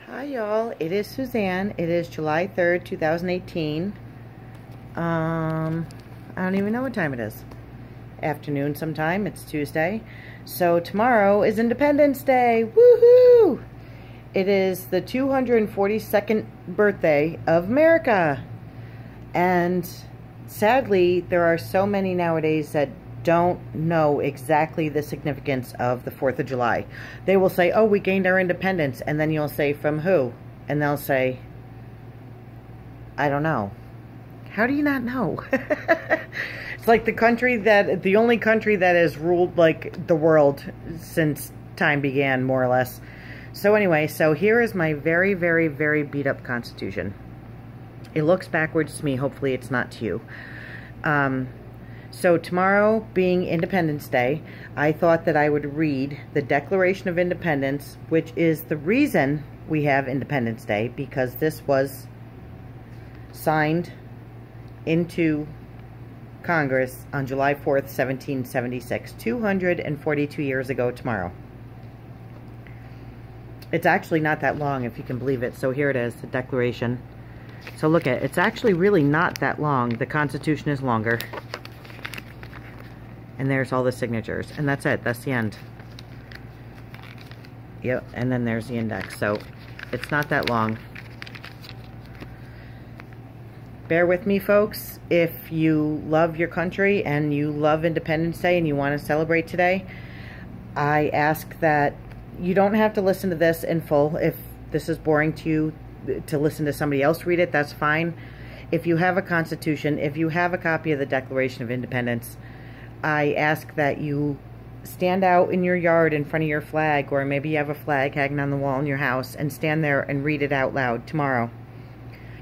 Hi y'all, it is Suzanne. It is July 3rd, 2018. I don't even know what time it is. Afternoon sometime. It's Tuesday. So tomorrow is Independence Day. Woohoo! It is the 242nd birthday of America. And sadly, there are so many nowadays that don't know exactly the significance of the 4th of July. They will say, oh, we gained our independence. And then you'll say, from who? And they'll say, I don't know. How do you not know? It's like the only country that has ruled like the world since time began, more or less. So anyway, so here is my very, very, very beat up Constitution. It looks backwards to me. Hopefully it's not to you. So tomorrow being Independence Day, I thought that I would read the Declaration of Independence, which is the reason we have Independence Day, because this was signed into Congress on July 4th, 1776, 242 years ago tomorrow. It's actually not that long, if you can believe it. So here it is, the Declaration. So look at it. It's actually really not that long. The Constitution is longer. And there's all the signatures. And that's it. That's the end. Yep. And then there's the index. So it's not that long. Bear with me, folks. If you love your country and you love Independence Day and you want to celebrate today, I ask that you don't have to listen to this in full. If this is boring to you to listen to somebody else read it, that's fine. If you have a Constitution, if you have a copy of the Declaration of Independence, I ask that you stand out in your yard in front of your flag, or maybe you have a flag hanging on the wall in your house, and stand there and read it out loud tomorrow.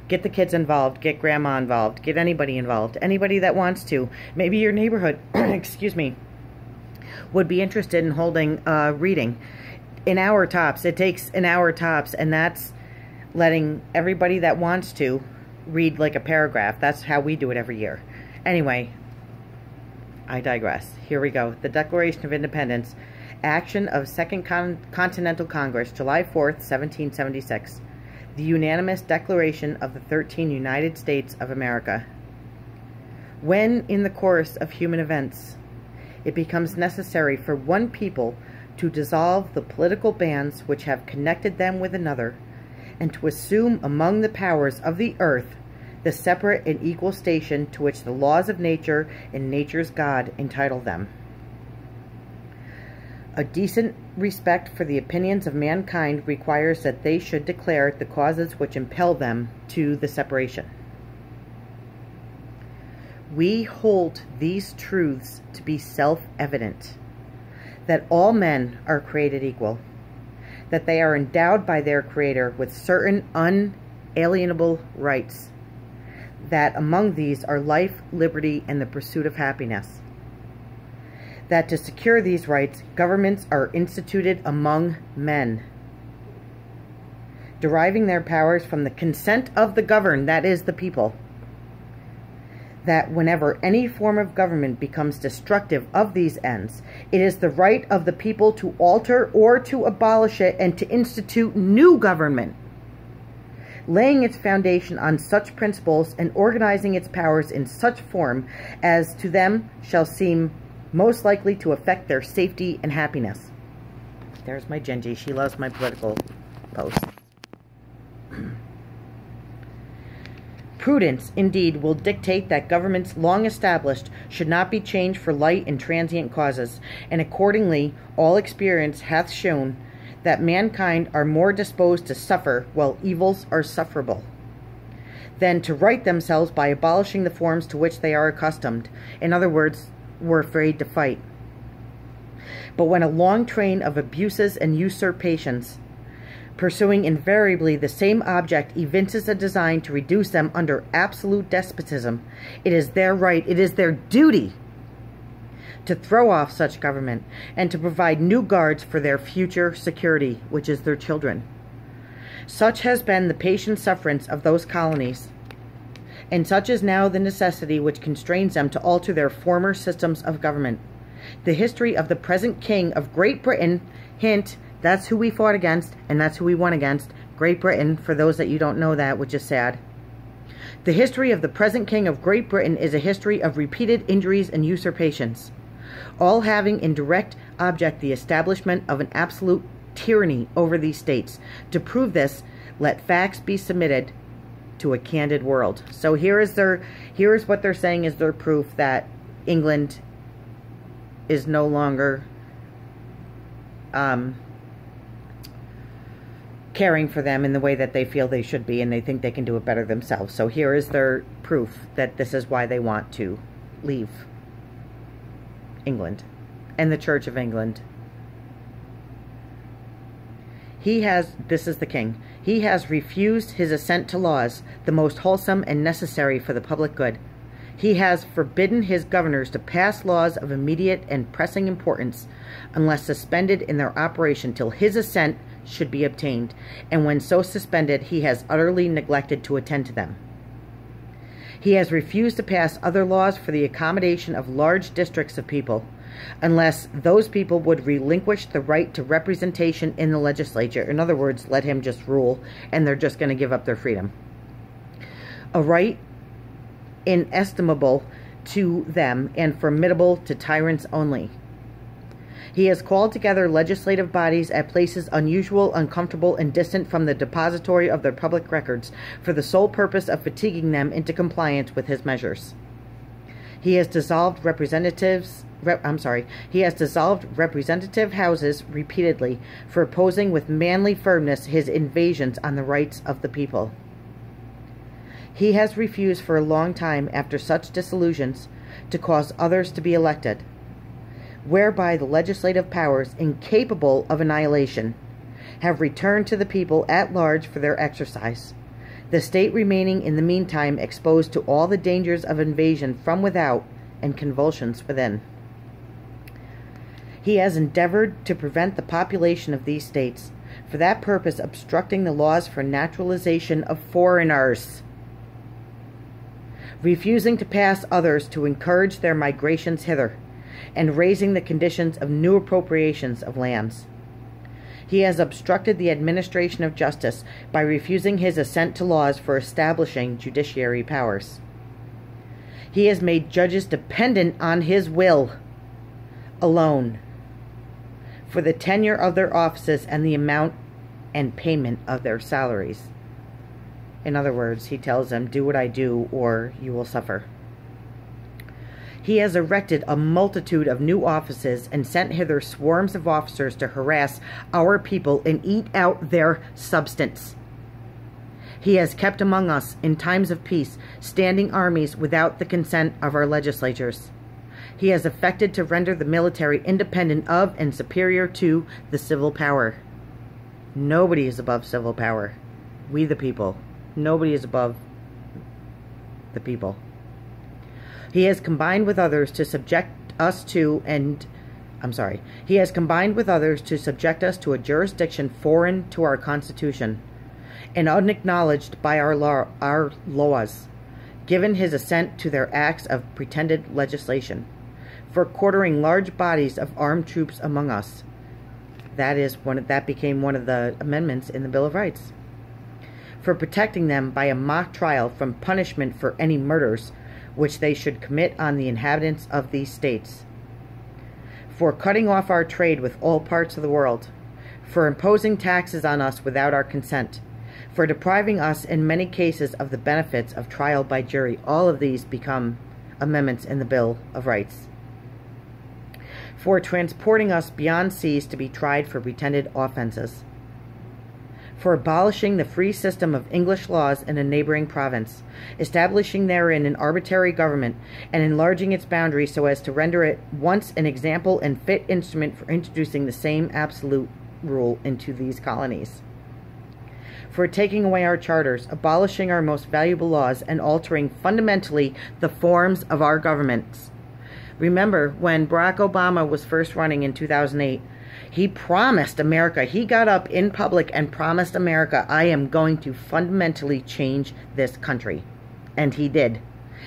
Get the kids involved, get grandma involved, get anybody involved, anybody that wants to. Maybe your neighborhood, excuse me, would be interested in holding reading. An hour tops. It takes an hour tops, and that's letting everybody that wants to read like a paragraph. That's how we do it every year. Anyway, I digress. Here we go. The Declaration of Independence. Action of Second Continental Congress, July 4th, 1776. The unanimous declaration of the 13 United States of America. When, in the course of human events, it becomes necessary for one people to dissolve the political bands which have connected them with another, and to assume among the powers of the earth the separate and equal station to which the laws of nature and nature's God entitle them. A decent respect for the opinions of mankind requires that they should declare the causes which impel them to the separation. We hold these truths to be self-evident, that all men are created equal, that they are endowed by their Creator with certain unalienable rights, that among these are life, liberty, and the pursuit of happiness. That to secure these rights, governments are instituted among men, deriving their powers from the consent of the governed, that is, the people. That whenever any form of government becomes destructive of these ends, it is the right of the people to alter or to abolish it and to institute new government, laying its foundation on such principles and organizing its powers in such form as to them shall seem most likely to affect their safety and happiness. There's my Gingy. She loves my political posts. Prudence, indeed, will dictate that governments long established should not be changed for light and transient causes, and accordingly all experience hath shown that mankind are more disposed to suffer while evils are sufferable, than to right themselves by abolishing the forms to which they are accustomed. In other words, we're afraid to fight. But when a long train of abuses and usurpations, pursuing invariably the same object, evinces a design to reduce them under absolute despotism, it is their right, it is their duty to throw off such government and to provide new guards for their future security, which is their children. Such has been the patient sufferance of those colonies, and such is now the necessity which constrains them to alter their former systems of government. The history of the present King of Great Britain, hint, that's who we fought against, and that's who we won against, Great Britain, for those that you don't know that, which is sad. The history of the present King of Great Britain is a history of repeated injuries and usurpations, all having in direct object the establishment of an absolute tyranny over these states. To prove this, let facts be submitted to a candid world. So here is what they're saying is their proof that England is no longer caring for them in the way that they feel they should be, and they think they can do it better themselves. So here is their proof that this is why they want to leave England and the Church of England. This is the king. He has refused his assent to laws, the most wholesome and necessary for the public good. He has forbidden his governors to pass laws of immediate and pressing importance, unless suspended in their operation till his assent should be obtained, and when so suspended, he has utterly neglected to attend to them. He has refused to pass other laws for the accommodation of large districts of people, unless those people would relinquish the right to representation in the legislature. In other words, let him just rule, and they're just going to give up their freedom. A right inestimable to them and formidable to tyrants only. He has called together legislative bodies at places unusual, uncomfortable, and distant from the depository of their public records for the sole purpose of fatiguing them into compliance with his measures. He has dissolved representative houses repeatedly for opposing with manly firmness his invasions on the rights of the people. He has refused for a long time, after such dissolutions, to cause others to be elected, whereby the legislative powers, incapable of annihilation, have returned to the people at large for their exercise, the state remaining in the meantime exposed to all the dangers of invasion from without and convulsions within. He has endeavored to prevent the population of these states, for that purpose obstructing the laws for naturalization of foreigners, refusing to pass others to encourage their migrations hither, and raising the conditions of new appropriations of lands. He has obstructed the administration of justice by refusing his assent to laws for establishing judiciary powers. He has made judges dependent on his will alone for the tenure of their offices and the amount and payment of their salaries. In other words, he tells them, do what I do or you will suffer. He has erected a multitude of new offices and sent hither swarms of officers to harass our people and eat out their substance. He has kept among us, in times of peace, standing armies without the consent of our legislatures. He has affected to render the military independent of and superior to the civil power. Nobody is above civil power. We the people. Nobody is above the people. He has combined with others to subject us to He has combined with others to subject us to a jurisdiction foreign to our Constitution and unacknowledged by our laws, given his assent to their acts of pretended legislation, for quartering large bodies of armed troops among us. That became one of the amendments in the Bill of Rights. For protecting them by a mock trial from punishment for any murders which they should commit on the inhabitants of these states, for cutting off our trade with all parts of the world, for imposing taxes on us without our consent, for depriving us in many cases of the benefits of trial by jury. All of these become amendments in the Bill of Rights. For transporting us beyond seas to be tried for pretended offenses, for abolishing the free system of English laws in a neighboring province, establishing therein an arbitrary government, and enlarging its boundaries so as to render it once an example and fit instrument for introducing the same absolute rule into these colonies, for taking away our charters, abolishing our most valuable laws, and altering fundamentally the forms of our governments. Remember, when Barack Obama was first running in 2008, he promised America, he got up in public and promised America, I am going to fundamentally change this country. And he did.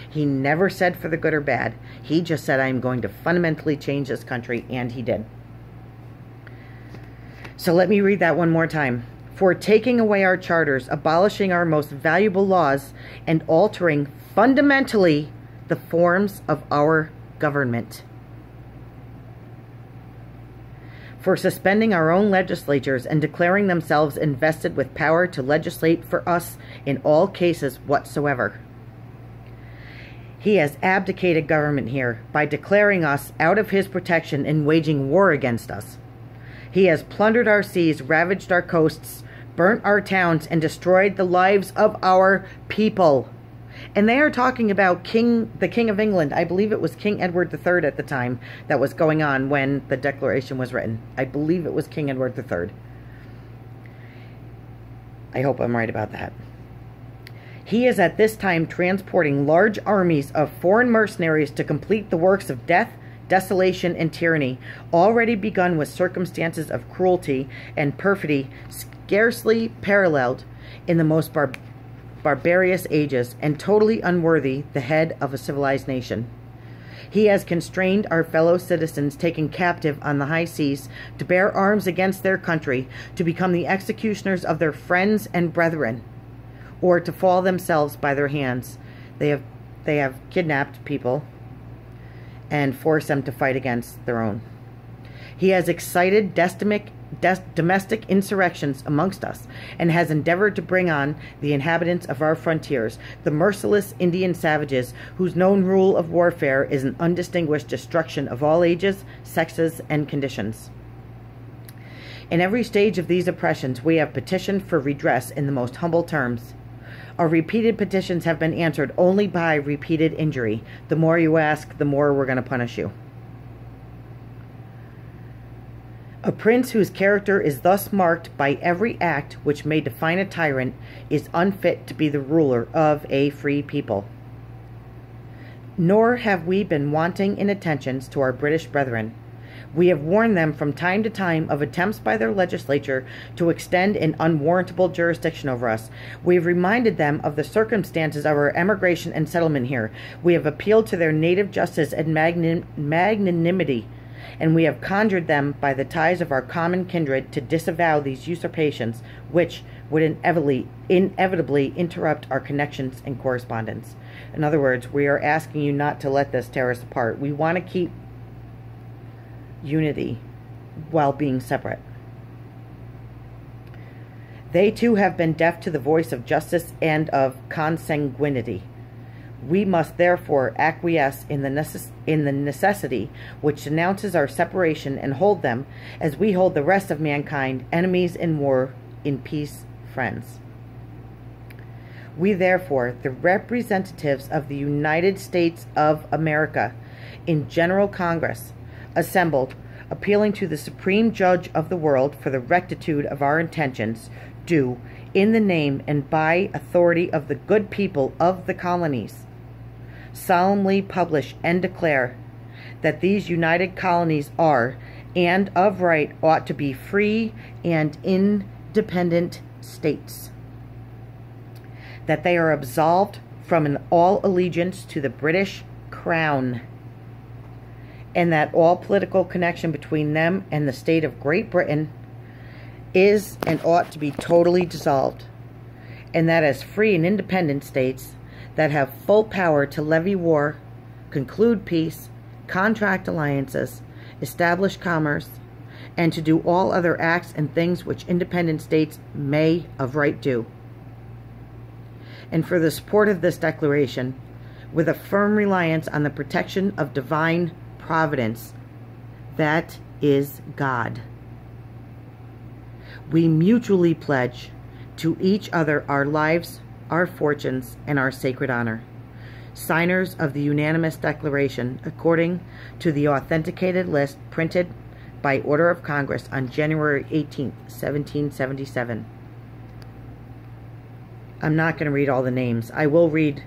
He never said for the good or bad. He just said, I am going to fundamentally change this country, and he did. So let me read that one more time. for taking away our charters, abolishing our most valuable laws, and altering fundamentally the forms of our government, for suspending our own legislatures and declaring themselves invested with power to legislate for us in all cases whatsoever. He has abdicated government here by declaring us out of his protection and waging war against us. He has plundered our seas, ravaged our coasts, burnt our towns, and destroyed the lives of our people. And they are talking about the King of England. I believe it was King Edward III at the time that was going on when the Declaration was written. I believe it was King Edward III. I hope I'm right about that. He is at this time transporting large armies of foreign mercenaries to complete the works of death, desolation, and tyranny, already begun with circumstances of cruelty and perfidy scarcely paralleled in the most barbarous ages, and totally unworthy the head of a civilized nation. He has constrained our fellow citizens taken captive on the high seas to bear arms against their country, to become the executioners of their friends and brethren, or to fall themselves by their hands. They have kidnapped people and forced them to fight against their own. He has excited domestic insurrections amongst us, and has endeavored to bring on the inhabitants of our frontiers, the merciless Indian savages, whose known rule of warfare is an undistinguished destruction of all ages, sexes, and conditions. In every stage of these oppressions, we have petitioned for redress in the most humble terms. Our repeated petitions have been answered only by repeated injury. The more you ask, the more we're going to punish you. A prince whose character is thus marked by every act which may define a tyrant is unfit to be the ruler of a free people. Nor have we been wanting in attentions to our British brethren. We have warned them from time to time of attempts by their legislature to extend an unwarrantable jurisdiction over us. We have reminded them of the circumstances of our emigration and settlement here. We have appealed to their native justice and magnanimity, and we have conjured them by the ties of our common kindred to disavow these usurpations, which would inevitably interrupt our connections and correspondence. In other words, we are asking you not to let this tear us apart. We want to keep unity while being separate. They too have been deaf to the voice of justice and of consanguinity. We must therefore acquiesce in the necessity which denounces our separation, and hold them, as we hold the rest of mankind, enemies in war, in peace friends. We therefore, the representatives of the United States of America, in General Congress, assembled, appealing to the Supreme Judge of the world for the rectitude of our intentions, do, in the name and by authority of the good people of the colonies, solemnly publish and declare that these united colonies are, and of right ought to be, free and independent states, that they are absolved from all allegiance to the British Crown, and that all political connection between them and the state of Great Britain is and ought to be totally dissolved, and that as free and independent states that have full power to levy war, conclude peace, contract alliances, establish commerce, and to do all other acts and things which independent states may of right do. And for the support of this declaration, with a firm reliance on the protection of divine providence, that is God, we mutually pledge to each other our lives, our fortunes, and our sacred honor. Signers of the unanimous declaration, according to the authenticated list printed by order of Congress on January 18th, 1777. I'm not going to read all the names. I will read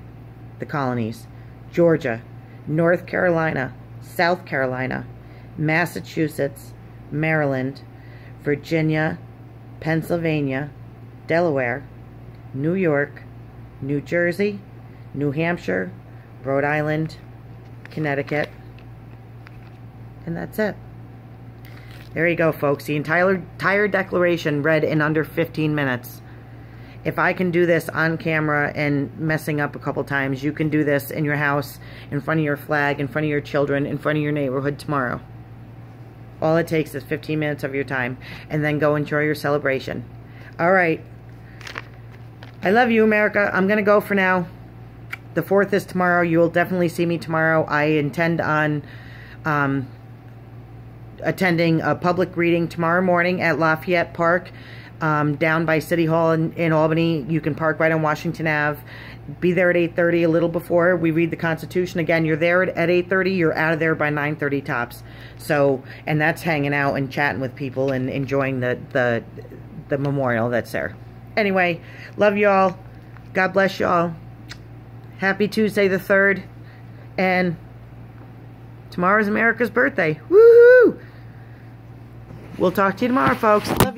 the colonies: Georgia, North Carolina, South Carolina, Massachusetts, Maryland, Virginia, Pennsylvania, Delaware, New York, New Jersey, New Hampshire, Rhode Island, Connecticut, and that's it. There you go, folks. The entire declaration read in under 15 minutes. If I can do this on camera and messing up a couple times, you can do this in your house, in front of your flag, in front of your children, in front of your neighborhood tomorrow. All it takes is 15 minutes of your time, and then go enjoy your celebration. All right. I love you, America. I'm going to go for now. The 4th is tomorrow. You will definitely see me tomorrow. I intend on attending a public reading tomorrow morning at Lafayette Park, down by City Hall in Albany. You can park right on Washington Ave. Be there at 8:30, a little before we read the Constitution. Again, you're there at 8:30. You're out of there by 9:30 tops. So, and that's hanging out and chatting with people and enjoying the memorial that's there. Anyway, love y'all. God bless y'all. Happy Tuesday the 3rd. And tomorrow's America's birthday. Woohoo! We'll talk to you tomorrow, folks. Love you.